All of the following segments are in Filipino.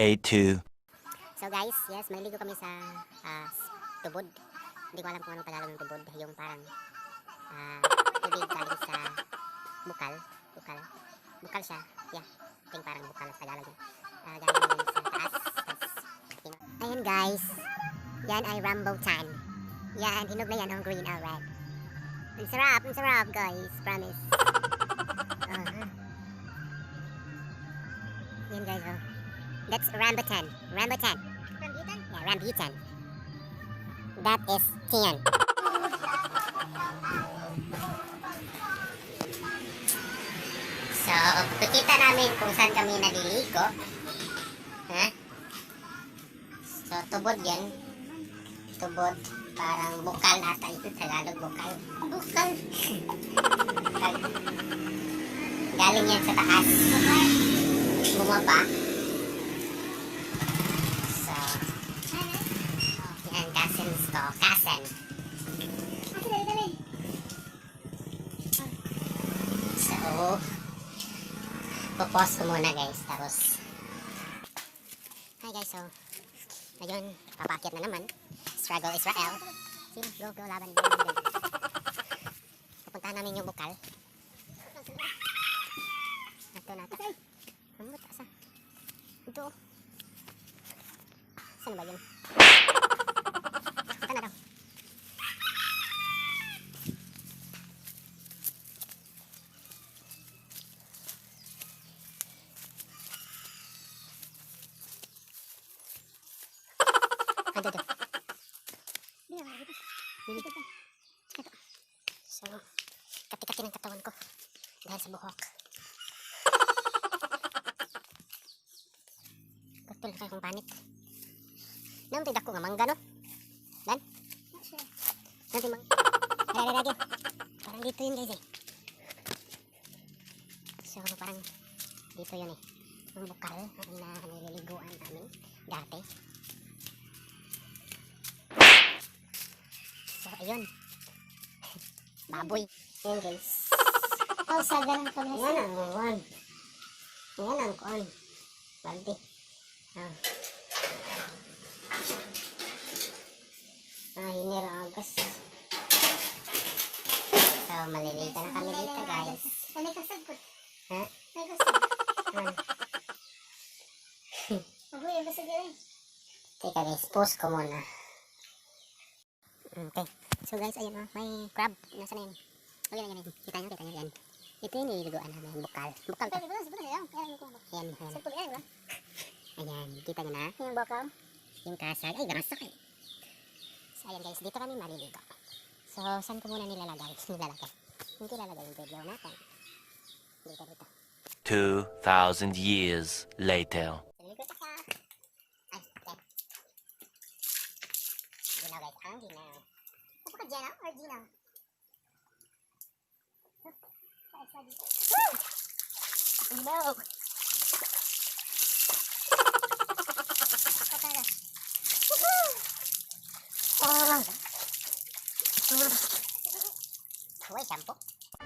Day 2. So guys, yes, maliligo kami sa tubod. Hindi ko alam kung anong Tagalog ng tubod. Yung parang tubig galing sa bukal. Bukal siya. Yeah, I think parang bukal sa Tagalog. Galing yun sa taas. Ayan guys. Yan ay rambutan. Yan, hinog na yan ang green or red. Ang sarap guys. Promise. Yan guys, oh. That's rambutan. Rambutan? Yeah, rambutan. That is 10. So, pakita namin kung saan kami naliligo. Ha? So, tubod yan. Tubod. Parang bukal ata ito. Tagalog bukal. Bukal. Bukal. Galing yan sa taas. Bumaba. So, yan, cousins to. Cousin. So, popos ko muna guys. Tapos, hi guys. So, ngayon, papakyat na naman. Struggle Israel. Sige, go, laban. Pupuntahan namin yung bukal. Nato. Ambot, asa? Ito. Saan ba yun? Punta na daw. Ito. So, kati-kati ng katawan ko dahil sa buhok. Katul kayo kong panit. Nang tidak ko nga mangga, no? Dan? Nanti mang... Lagi. Parang dito yun guys eh. So, parang dito yun eh. Yung bukal na nililiguan namin dati. So, ayun. Baboy. Ayan guys. Saga ng pag-asa. Yan ang kuwan. Yan ang kuwan. Balde. Hinira agas. So, malilita na kami dito guys. May kasagpot. Ha? May kasagpot. Mabuhay ang kasagpot. Teka guys, post ko muna. Okay. So guys, ayun oh, may crab. Nasaan na yun? O yun. Kita nyo yan. Ito yung niliguan namin. Bukal. Bukal to. Ayan. Ayan. Kita nyo na. Yung bukal. Yung kasag. Ay, gamasak eh. So ayan guys, dito kami maliligo. So, saan ko muna nilalagay? Hindi nilalagay yung video natin. Dito. 2,000 years later. Naligo ka. Ay, okay. Ginaw guys, ang ginaw. Apa ka Ginaw or Ginaw? No!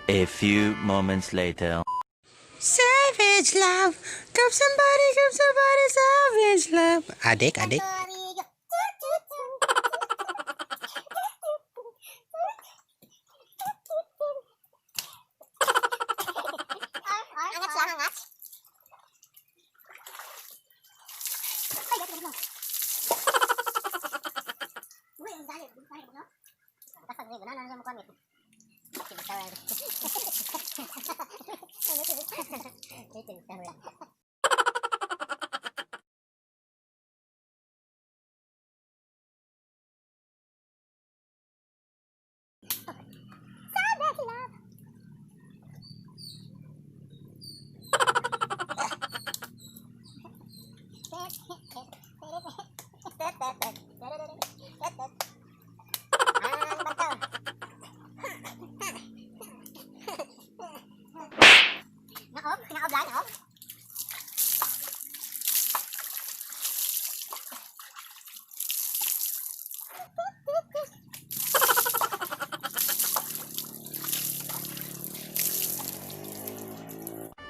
A few moments later. Savage love, come somebody, savage love. Adik. Angat. Uy, ang galit mo, no? Pasag rin, banana na sa mukha nito.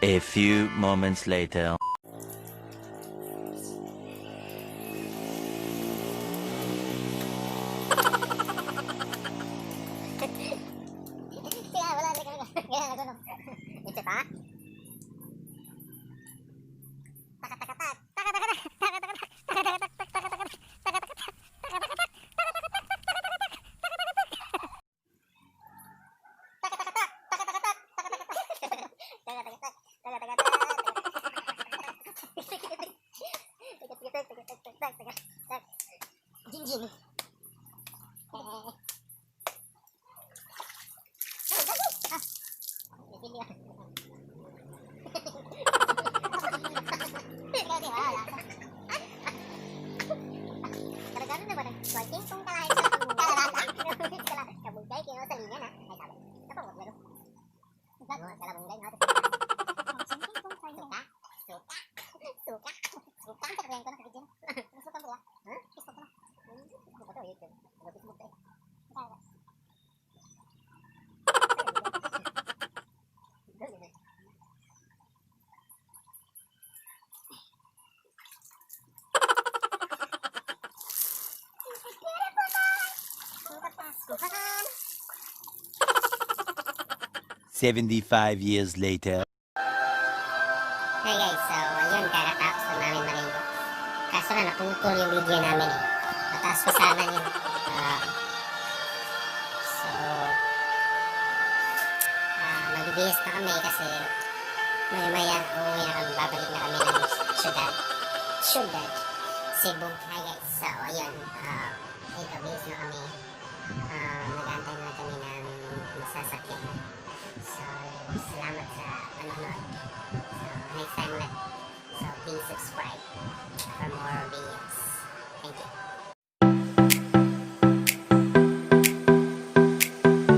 A few moments later. Ay, nagulong. Ito pa. Taka-taka-tak. Taka-taka-tak. Taka-taka-tak. Taka-taka-tak. Taka-taka-tak. Taka-taka-tak. Taka-taka-tak. Jinjin. Karagano na ba ng konting kung kalahin sa kabugay kaya sa linya na. Ay sabi. Kapag wag laro. Kalabunggay na. Suka. Suka. Suka. Ang kakayain ko na kakidyan. Ang suka mo ya. Ha? Kisto ko na. Ano ba ito? YouTube. Lapis mo ito eh. Kaya. Kuhan. 75 years later. Hey guys, so ayun, kakatapos na namin maligo. Kaso na naputol yung video namin eh. Mataas pa sana yun. Magbibihis na kami kasi maya uuwi na kami, babalik na kami ng syudad. Cebu. Hi guys, so ayun, ito, bihis na kami. Nag-aantay na kami ng masasakyan. So, salamat sa panonood. So, next time ulit. So, please subscribe for more videos. Thank you.